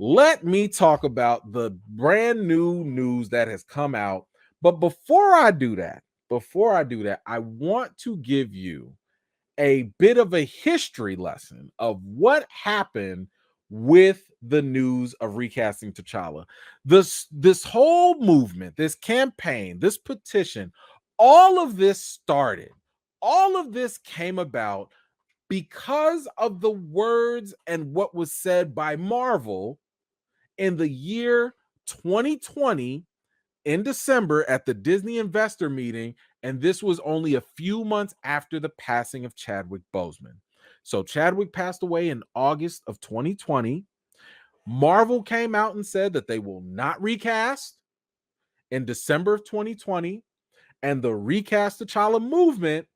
let me talk about the brand new news that has come out. But before I do that, I want to give you a bit of a history lesson of what happened with the news of recasting T'Challa. This whole movement, this campaign, this petition, all of this started. All of this came about because of the words and what was said by Marvel in the year 2020 in December at the Disney investor meeting, and this was only a few months after the passing of Chadwick Boseman. So Chadwick passed away in August of 2020. Marvel came out and said that they will not recast in December of 2020, and the Recast T'Challa movement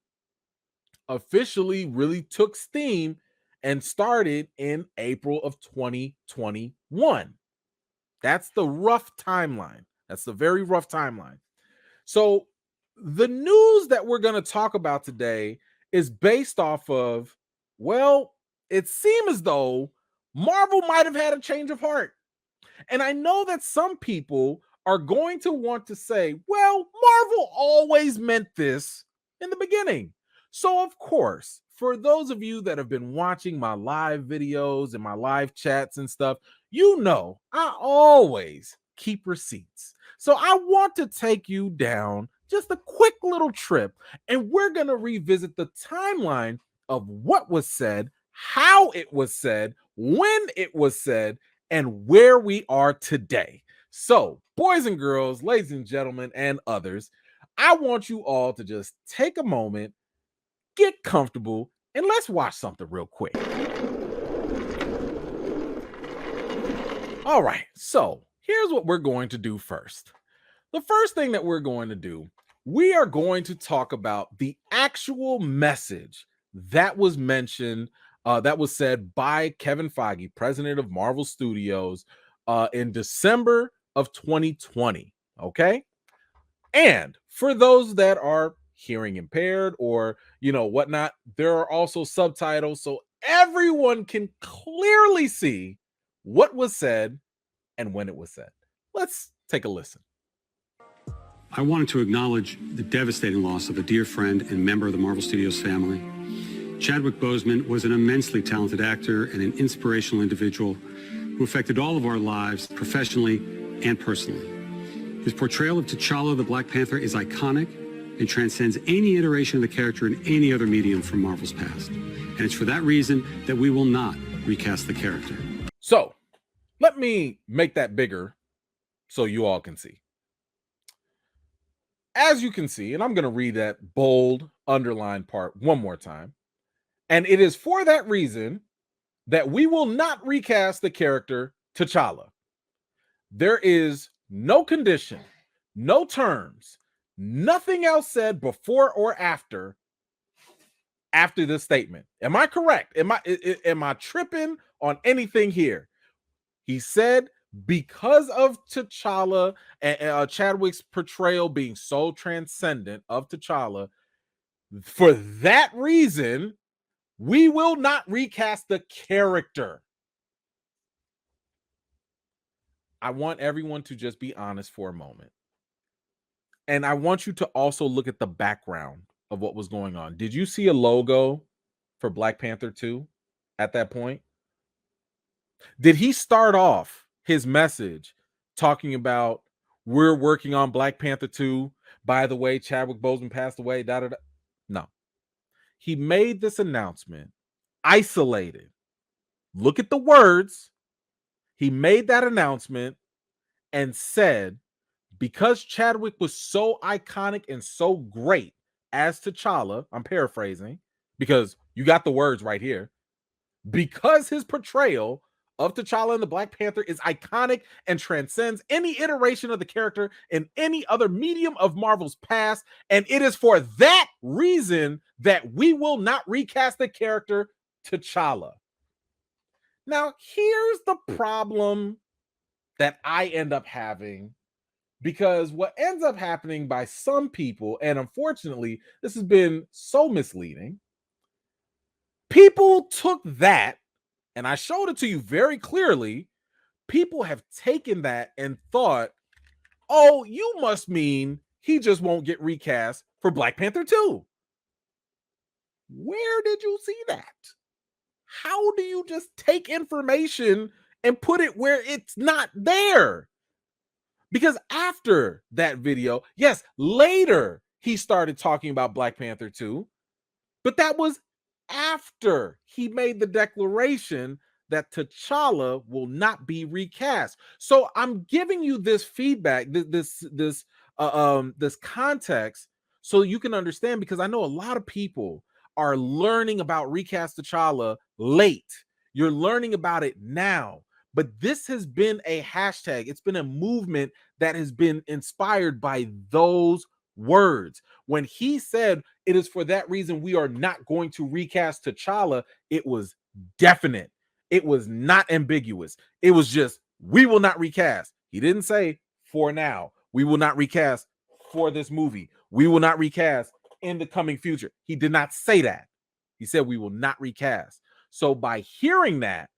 officially really took steam and started in April of 2021. That's the rough timeline. That's the very rough timeline. So the news that we're going to talk about today is based off of, well, it seems as though Marvel might have had a change of heart. And I know that some people are going to want to say, well, Marvel always meant this in the beginning. So, of course, for those of you that have been watching my live videos and my live chats and stuff, you know I always keep receipts. So I want to take you down just a quick little trip, and we're going to revisit the timeline of what was said, how it was said, when it was said, and where we are today. So, boys and girls, ladies and gentlemen, and others, I want you all to just take a moment, get comfortable, and let's watch something real quick. All right, so here's what we're going to do first. The first thing that we're going to do, we are going to talk about the actual message that was mentioned, that was said by Kevin Feige, president of Marvel Studios, in December of 2020. Okay. And for those that are hearing impaired or, whatnot, there are also subtitles so everyone can clearly see what was said and when it was said. Let's take a listen. I wanted to acknowledge the devastating loss of a dear friend and member of the Marvel Studios family. Chadwick Boseman was an immensely talented actor and an inspirational individual who affected all of our lives professionally and personally. His portrayal of T'Challa the Black Panther is iconic and transcends any iteration of the character in any other medium from Marvel's past. And it's for that reason that we will not recast the character. So, let me make that bigger so you all can see. As you can see, and I'm going to read that bold underlined part one more time. And it is for that reason that we will not recast the character T'Challa. There is no condition, no terms, nothing else said before or after this statement. Am I correct? Am I tripping on anything here? He said because of T'Challa and Chadwick's portrayal being so transcendent of T'Challa, for that reason, we will not recast the character. I want everyone to just be honest for a moment. And I want you to also look at the background of what was going on. Did you see a logo for Black Panther 2 at that point? Did he start off his message talking about we're working on Black Panther 2? By the way, Chadwick Boseman passed away. No. He made this announcement isolated. Look at the words. He made that announcement and said, because Chadwick was so iconic and so great as T'Challa, I'm paraphrasing, because you got the words right here, because his portrayal of T'Challa and the Black Panther is iconic and transcends any iteration of the character in any other medium of Marvel's past, and it is for that reason that we will not recast the character T'Challa. Now, here's the problem that I end up having, because what ends up happening by some people, and unfortunately, this has been so misleading, people took that, and I showed it to you very clearly, people have taken that and thought, oh, you must mean he just won't get recast for Black Panther 2. Where did you see that? How do you just take information and put it where it's not there? Because after that video, yes, later he started talking about Black Panther 2, but that was after he made the declaration that T'Challa will not be recast. So I'm giving you this feedback, this context, so you can understand, because I know a lot of people are learning about recast T'Challa late. You're learning about it now. But this has been a hashtag. It's been a movement that has been inspired by those words. When he said it is for that reason we are not going to recast T'Challa, it was definite. It was not ambiguous. It was just, we will not recast. He didn't say for now. We will not recast for this movie. We will not recast in the coming future. He did not say that. He said we will not recast. So by hearing that,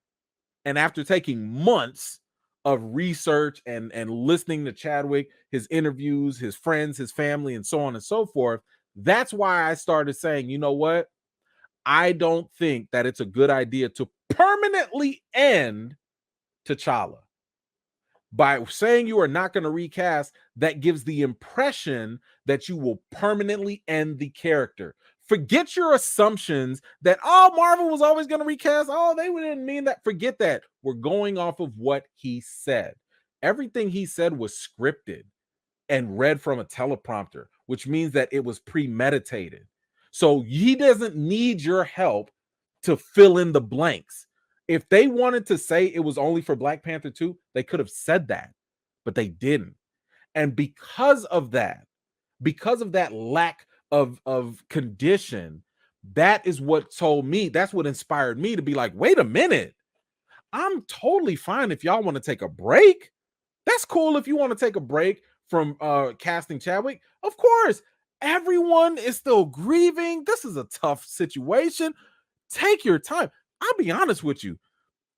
and after taking months of research and listening to Chadwick, his interviews, his friends, his family, and so on and so forth, that's why I started saying, you know what? I don't think that it's a good idea to permanently end T'Challa. By saying you are not going to recast, that gives the impression that you will permanently end the character. Forget your assumptions that, oh, Marvel was always going to recast. Oh, they didn't mean that. Forget that. We're going off of what he said. Everything he said was scripted and read from a teleprompter, which means that it was premeditated. So he doesn't need your help to fill in the blanks. If they wanted to say it was only for Black Panther 2, they could have said that, but they didn't. And because of that lack of condition, that is what told me, that's what inspired me to be like, wait a minute, I'm totally fine if y'all want to take a break. That's cool if you want to take a break from casting Chadwick. Of course, everyone is still grieving. This is a tough situation. Take your time. I'll be honest with you.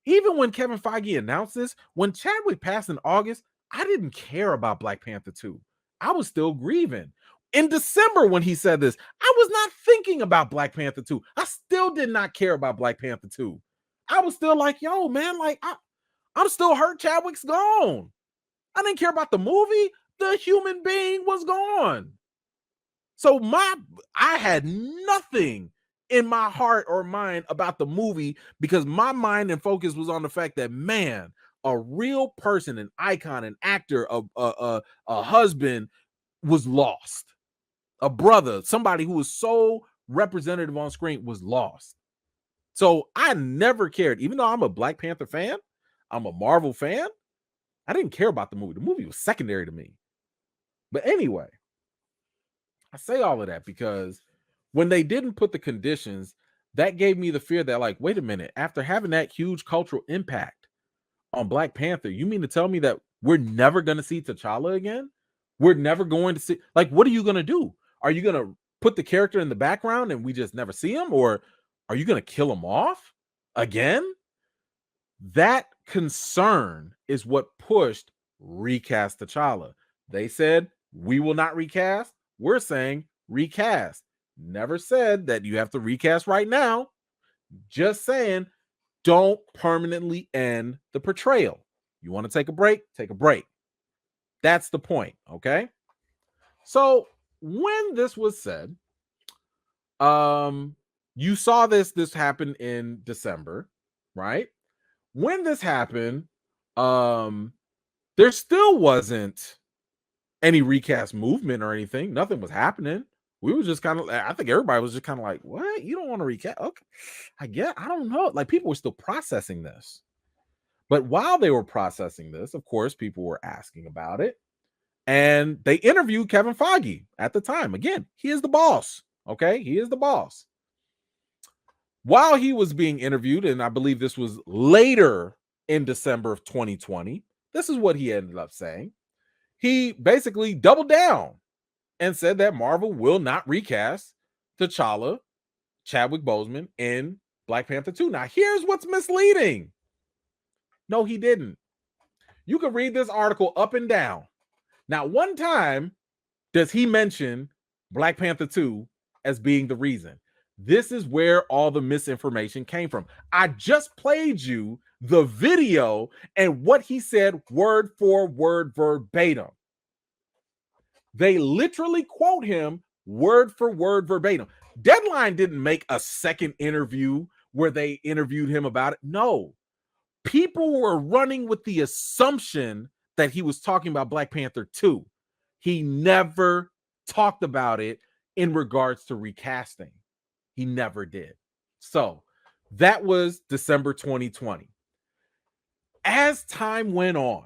Even when Kevin Feige announced this, when Chadwick passed in August, I didn't care about Black Panther 2. I was still grieving. In December, when he said this, I was not thinking about Black Panther 2. I still did not care about Black Panther 2. I was still like, yo, man, like, I'm still hurt Chadwick's gone. I didn't care about the movie. The human being was gone. So I had nothing in my heart or mind about the movie, because my mind and focus was on the fact that, man, a real person, an icon, an actor, a husband was lost. A brother, somebody who was so representative on screen was lost. So I never cared, even though I'm a Black Panther fan, I'm a Marvel fan, I didn't care about the movie. The movie was secondary to me. But anyway, I say all of that because when they didn't put the conditions, that gave me the fear that, like, wait a minute, after having that huge cultural impact on Black Panther, you mean to tell me that we're never going to see T'Challa again? We're never going to see, like, what are you going to do? Are you going to put the character in the background and we just never see him? Or are you going to kill him off again? That concern is what pushed recast T'Challa. They said, we will not recast. We're saying recast. Never said that you have to recast right now. Just saying, don't permanently end the portrayal. You want to take a break? Take a break. That's the point, okay? So when this was said, you saw this happen in December, right? When this happened, there still wasn't any recast movement or anything. Nothing was happening. We were just kind of, I think everybody was just kind of like, what? You don't want to recast? Okay, I don't know. Like, people were still processing this. But while they were processing this, of course, people were asking about it. And they interviewed Kevin Feige at the time. Again, he is the boss. Okay, he is the boss. While he was being interviewed, and I believe this was later in December of 2020, this is what he ended up saying. He basically doubled down and said that Marvel will not recast T'Challa, Chadwick Boseman, in Black Panther 2. Now, here's what's misleading. No, he didn't. You can read this article up and down. Not one time does he mention Black Panther 2 as being the reason. This is where all the misinformation came from. I just played you the video and what he said word for word verbatim. They literally quote him word for word verbatim. Deadline didn't make a second interview where they interviewed him about it. No, people were running with the assumption that he was talking about Black Panther 2. He never talked about it in regards to recasting. He never did. So that was December 2020. As time went on,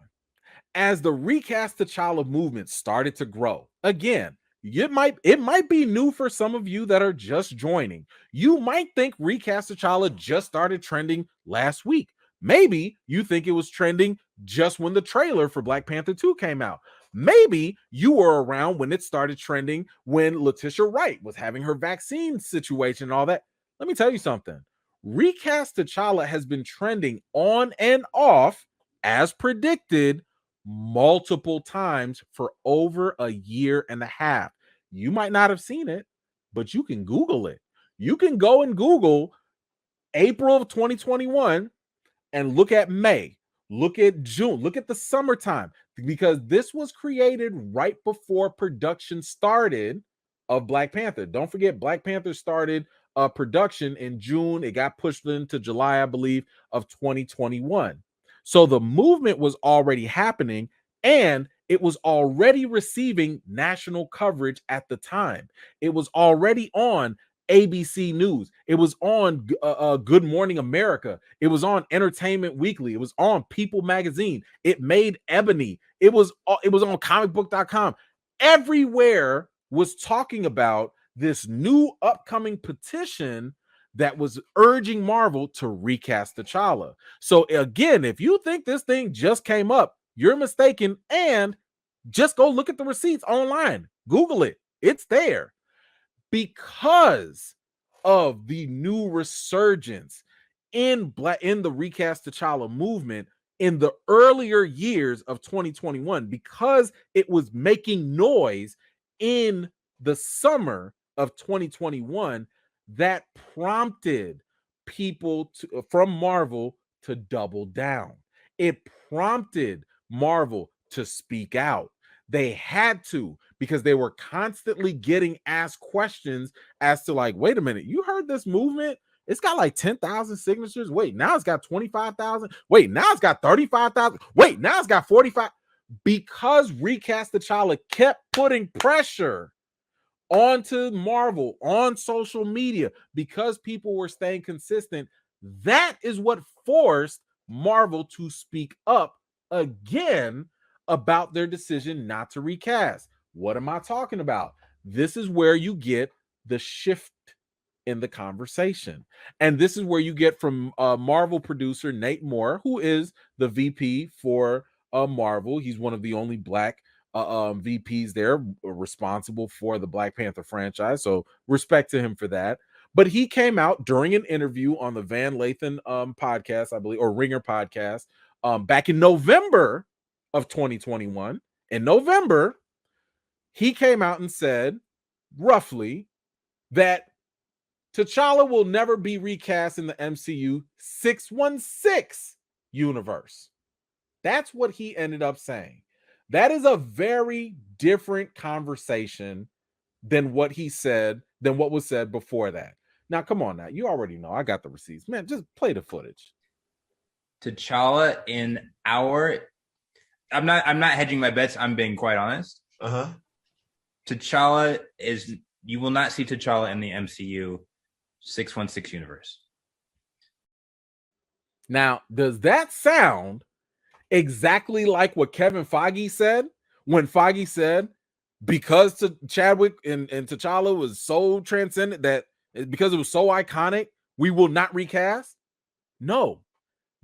as the Recast T'Challa movement started to grow, again, it might be new for some of you that are just joining. You might think Recast T'Challa just started trending last week. Maybe you think it was trending just when the trailer for Black Panther 2 came out. Maybe you were around when it started trending when Letitia Wright was having her vaccine situation and all that. Let me tell you something. Recast T'Challa has been trending on and off as predicted multiple times for over a year and a half. You might not have seen it, but you can Google it. You can go and Google April of 2021 and look at May, look at June, look at the summertime, because this was created right before production started of Black Panther. Don't forget, Black Panther started production in June. It got pushed into July, I believe, of 2021. So the movement was already happening and it was already receiving national coverage at the time. It was already on ABC News. It was on Good Morning America. It was on Entertainment Weekly. It was on People Magazine. It made Ebony. It was on comicbook.com. Everywhere was talking about this new upcoming petition that was urging Marvel to recast T'Challa. So again, if you think this thing just came up, you're mistaken. And just go look at the receipts online. Google it. It's there. Because of the new resurgence in the Recast T'Challa movement in the earlier years of 2021, because it was making noise in the summer of 2021, that prompted people from Marvel to double down. It prompted Marvel to speak out. They had to, because they were constantly getting asked questions as to like, wait a minute, you heard this movement? It's got like 10,000 signatures. Wait, now it's got 25,000. Wait, now it's got 35,000. Wait, now it's got 45. Because Recast T'Challa kept putting pressure onto Marvel on social media, because people were staying consistent, that is what forced Marvel to speak up again about their decision not to recast. What am I talking about? This is where you get the shift in the conversation. And this is where you get from Marvel producer Nate Moore, who is the VP for Marvel. He's one of the only Black VPs there responsible for the Black Panther franchise. So respect to him for that. But he came out during an interview on the Van Lathan podcast, I believe, or Ringer podcast, back in November of 2021. In November, he came out and said roughly that T'Challa will never be recast in the MCU 616 universe. That's what he ended up saying. That is a very different conversation than what he said, than what was said before that. Now, come on now. You already know. I got the receipts. Man, just play the footage. T'Challa in our... I'm not hedging my bets. I'm being quite honest. Uh-huh. T'Challa is... You will not see T'Challa in the MCU 616 universe. Now, does that sound exactly like what Kevin Feige said when Feige said, because Chadwick and T'Challa was so transcendent, that because it was so iconic, we will not recast? No,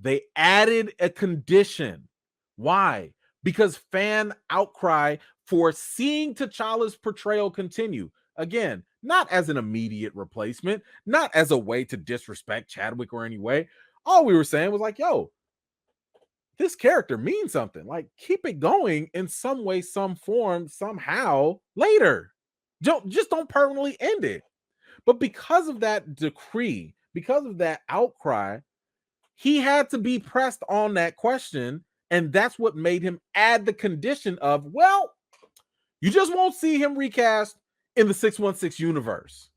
they added a condition. Why? Because fan outcry for seeing T'Challa's portrayal continue. Again, not as an immediate replacement, not as a way to disrespect Chadwick or any way. All we were saying was like, yo, this character means something. Like, keep it going in some way, some form, somehow later. Don't permanently end it. But because of that decree, because of that outcry, he had to be pressed on that question. And that's what made him add the condition of, well, you just won't see him recast in the 616 universe.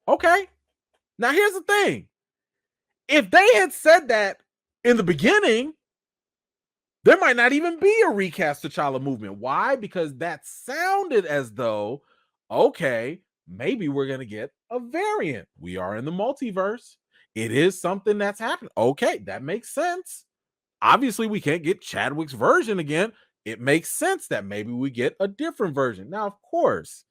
Okay. Now, here's the thing. If they had said that in the beginning, there might not even be a recast T'Challa movement. Why? Because that sounded as though, okay, maybe we're going to get a variant. We are in the multiverse. It is something that's happening. Okay, that makes sense. Obviously, we can't get Chadwick's version again. It makes sense that maybe we get a different version. Now, of course,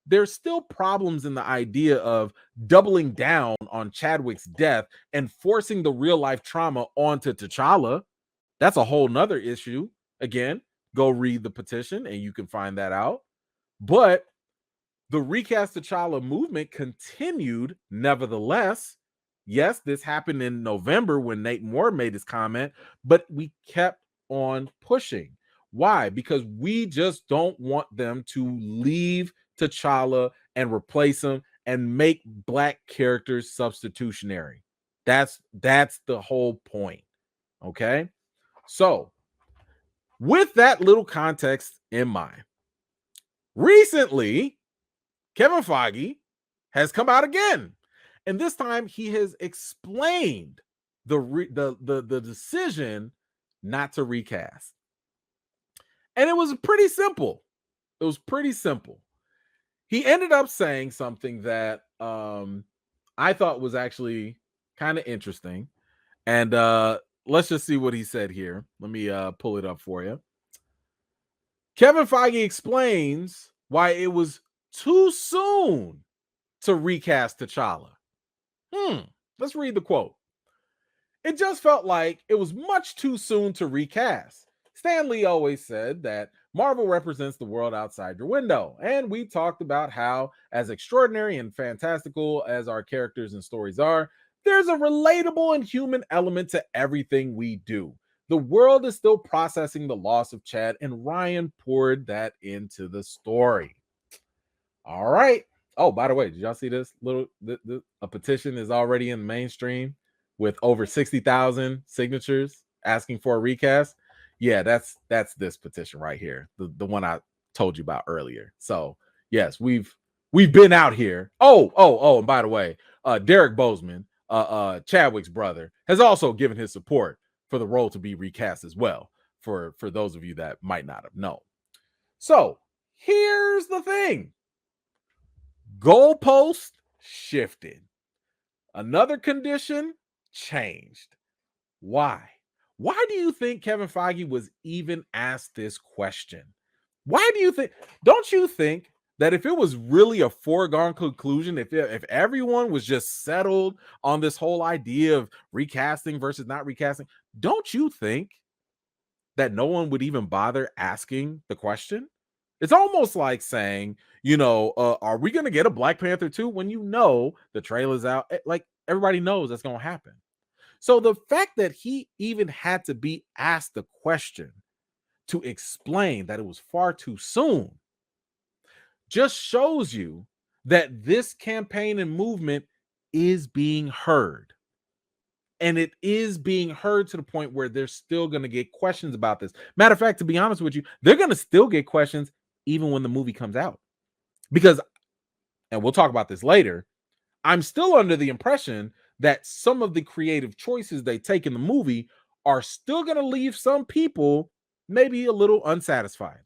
there's still problems in the idea of doubling down on Chadwick's death and forcing the real life trauma onto T'Challa. That's a whole nother issue. Again, go read the petition and you can find that out. But the Recast T'Challa movement continued nevertheless. Yes, this happened in November when Nate Moore made his comment, but we kept on pushing. Why? Because we just don't want them to leave T'Challa and replace him and make black characters substitutionary. That's the whole point. Okay? So, with that little context in mind, recently, Kevin Feige has come out again. And this time he has explained the decision not to recast. And it was pretty simple. It was pretty simple. He ended up saying something that I thought was actually kind of interesting. And let's just see what he said here. Let me pull it up for you. Kevin Feige explains why it was too soon to recast T'Challa. Let's read the quote. It just felt like it was much too soon to recast. Stan Lee always said that Marvel represents the world outside your window. And we talked about how, as extraordinary and fantastical as our characters and stories are, there's a relatable and human element to everything we do. The world is still processing the loss of Chad, and Ryan poured that into the story. All right. Oh, by the way, did y'all see this little? A petition is already in the mainstream with over 60,000 signatures asking for a recast. Yeah, that's this petition right here, the one I told you about earlier. So yes, we've been out here. Oh, and by the way, Derek Boseman, Chadwick's brother, has also given his support for the role to be recast as well. For those of you that might not have known. So here's the thing. Goalpost shifted. Another condition changed. Why? Why do you think Kevin Feige was even asked this question? Why do you think? Don't you think that if it was really a foregone conclusion, if everyone was just settled on this whole idea of recasting versus not recasting, don't you think that no one would even bother asking the question? It's almost like saying, are we going to get a Black Panther 2 when the trailer's out? Like, everybody knows that's going to happen. So the fact that he even had to be asked the question to explain that it was far too soon just shows you that this campaign and movement is being heard. And it is being heard to the point where they're still going to get questions about this. Matter of fact, to be honest with you, they're going to still get questions even when the movie comes out. Because, and we'll talk about this later, I'm still under the impression that some of the creative choices they take in the movie are still going to leave some people maybe a little unsatisfied.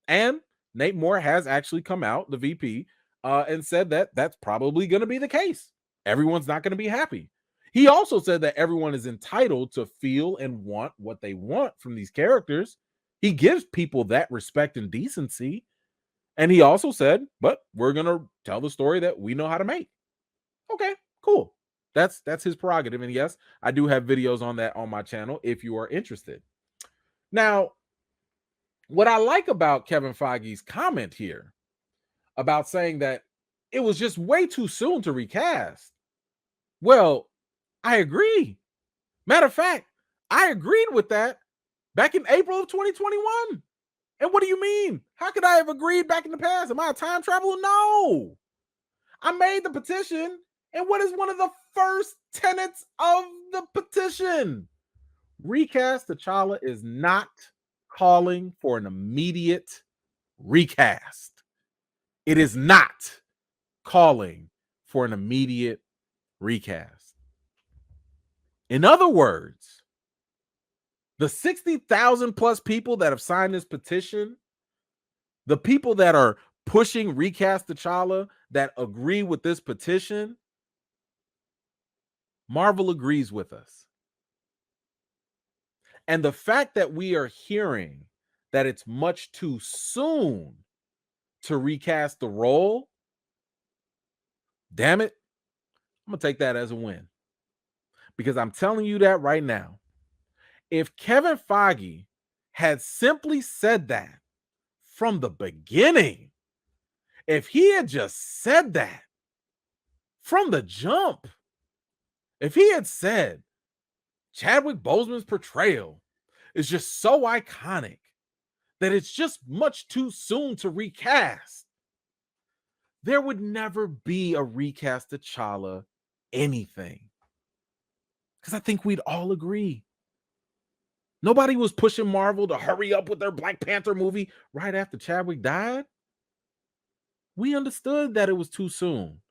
And Nate Moore has actually come out, the VP, and said that that's probably going to be the case. Everyone's not going to be happy. He also said that everyone is entitled to feel and want what they want from these characters. He gives people that respect and decency. And he also said, but we're going to tell the story that we know how to make. Okay, cool. That's his prerogative. And yes, I do have videos on that on my channel if you are interested. Now, what I like about Kevin Feige's comment here about saying that it was just way too soon to recast. Well, I agree. Matter of fact, I agreed with that back in April of 2021. And what do you mean? How could I have agreed back in the past? Am I a time traveler? No. I made the petition. And what is one of the first tenets of the petition? Recast T'Challa is not calling for an immediate recast. It is not calling for an immediate recast. In other words, the 60,000 plus people that have signed this petition, the people that are pushing Recast T'Challa that agree with this petition, Marvel agrees with us. And the fact that we are hearing that it's much too soon to recast the role, damn it, I'm going to take that as a win. Because I'm telling you that right now. If Kevin Feige had simply said that from the beginning, if he had just said that from the jump, if he had said Chadwick Boseman's portrayal is just so iconic that it's just much too soon to recast, there would never be a recast T'Challa anything. Because I think we'd all agree. Nobody was pushing Marvel to hurry up with their Black Panther movie right after Chadwick died. We understood that it was too soon.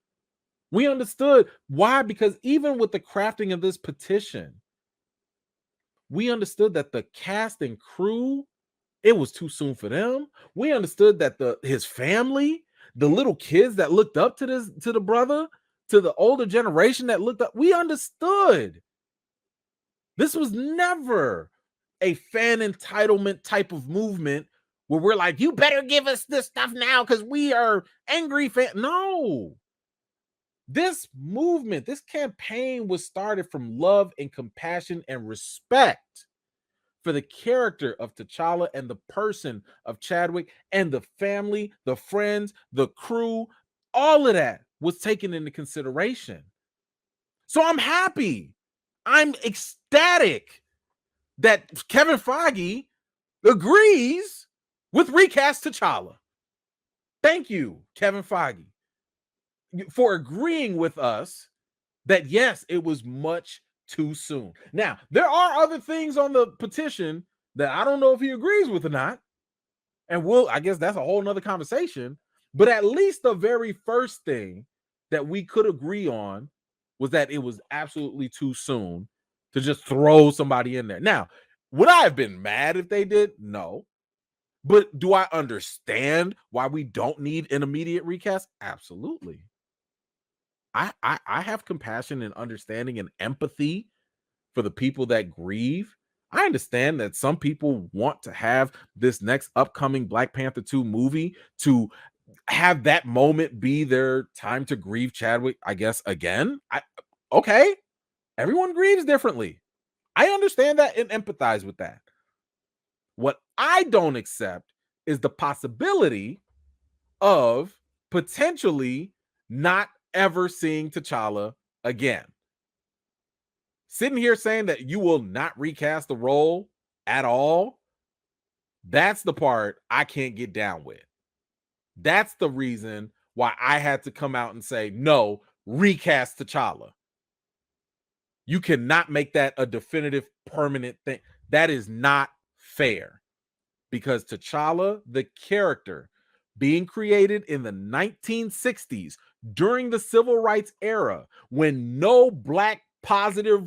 We understood why, because even with the crafting of this petition, we understood that the cast and crew, it was too soon for them. We understood that his family, the little kids that looked up to the brother, to the older generation that looked up, we understood. This was never a fan entitlement type of movement where we're like, you better give us this stuff now because we are angry fans. No. This movement, this campaign was started from love and compassion and respect for the character of T'Challa and the person of Chadwick and the family, the friends, the crew. All of that was taken into consideration. So I'm happy. I'm ecstatic that Kevin Feige agrees with Recast T'Challa. Thank you, Kevin Feige, for agreeing with us that, yes, it was much too soon. Now, there are other things on the petition that I don't know if he agrees with or not. And I guess that's a whole nother conversation. But at least the very first thing that we could agree on was that it was absolutely too soon to just throw somebody in there. Now, would I have been mad if they did? No. But do I understand why we don't need an immediate recast? Absolutely. I have compassion and understanding and empathy for the people that grieve. I understand that some people want to have this next upcoming Black Panther 2 movie to have that moment be their time to grieve Chadwick, I guess, again. Okay. Everyone grieves differently. I understand that and empathize with that. What I don't accept is the possibility of potentially not ever seeing T'Challa again. Sitting here saying that you will not recast the role at all, that's the part I can't get down with. That's the reason why I had to come out and say, no, recast T'Challa. You cannot make that a definitive permanent thing. That is not fair. Because T'Challa, the character, being created in the 1960s during the civil rights era, when no Black positive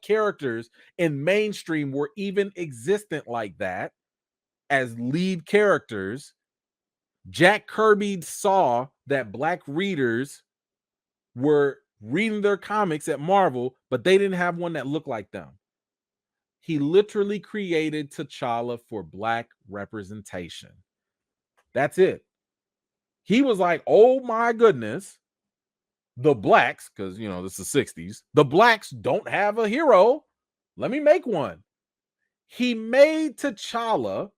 characters in mainstream were even existent like that as lead characters, Jack Kirby saw that Black readers were reading their comics at Marvel, but they didn't have one that looked like them. He literally created T'Challa for Black representation. That's it. He was like, oh my goodness, the Blacks, because, this is the 60s, the Blacks don't have a hero. Let me make one. He made T'Challa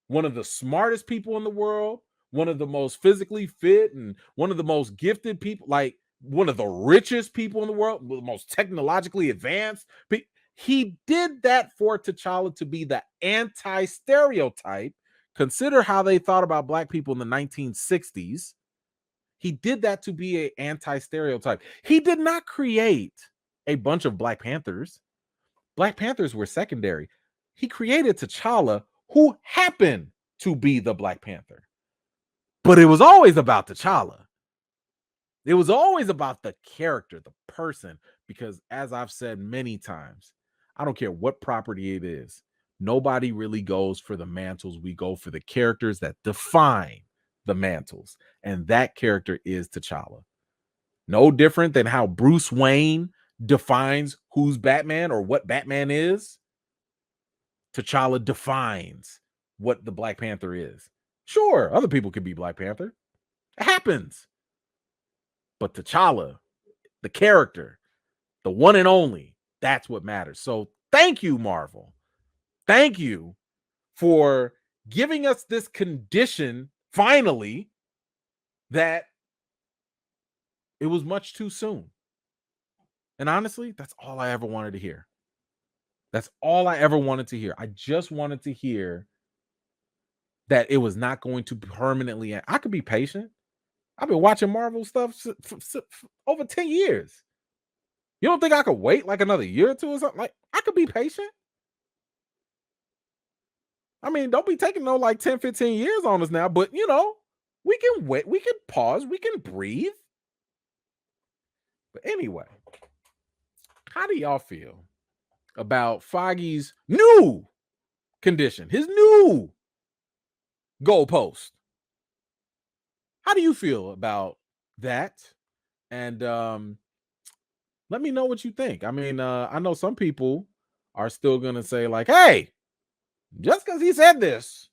one of the smartest people in the world, one of the most physically fit, and one of the most gifted people, like one of the richest people in the world, the most technologically advanced. He did that for T'Challa to be the anti-stereotype. Consider how they thought about black people in the 1960s. He did that to be an anti-stereotype. He did not create a bunch of Black Panthers. Black Panthers were secondary. He created T'Challa, who happened to be the Black Panther. But it was always about T'Challa. It was always about the character, the person, because as I've said many times, I don't care what property it is. Nobody really goes for the mantles. We go for the characters that define the mantles. And that character is T'Challa. No different than how Bruce Wayne defines who's Batman or what Batman is. T'Challa defines what the Black Panther is. Sure, other people can be Black Panther. It happens. But T'Challa, the character, the one and only, that's what matters. So thank you, Marvel. Thank you for giving us this condition, finally, that it was much too soon. And honestly, that's all I ever wanted to hear. That's all I ever wanted to hear. I just wanted to hear that it was not going to permanently end. I could be patient. I've been watching Marvel stuff for over 10 years. You don't think I could wait like another year or two or something? Like, I could be patient. I mean, don't be taking no like 10, 15 years on us now, but you know, we can wait, we can pause, we can breathe. But anyway, how do y'all feel about Feige's new condition, his new goalpost? How do you feel about that? And let me know what you think. I mean, I know some people are still gonna say, like, hey, just because he said this,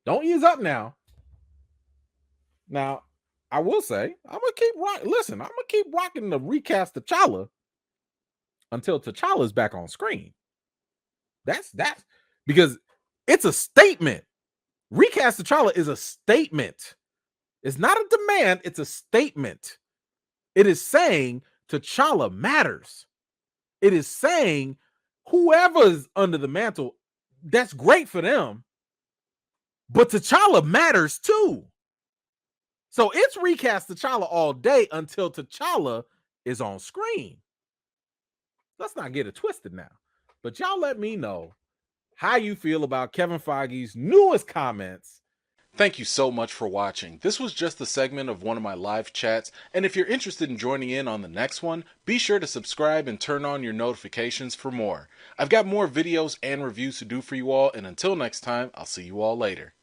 don't ease up now. Now, I will say, I'm gonna keep rocking. Listen, I'm gonna keep rocking the recast T'Challa until T'Challa's back on screen. That's because it's a statement. Recast T'Challa is a statement. It's not a demand, it's a statement. It is saying T'Challa matters. It is saying whoever's under the mantle, that's great for them. But T'Challa matters too. So it's recast T'Challa all day until T'Challa is on screen. Let's not get it twisted now. But y'all let me know how you feel about Kevin Feige's newest comments. Thank you so much for watching. This was just a segment of one of my live chats, and if you're interested in joining in on the next one, be sure to subscribe and turn on your notifications for more. I've got more videos and reviews to do for you all, and until next time, I'll see you all later.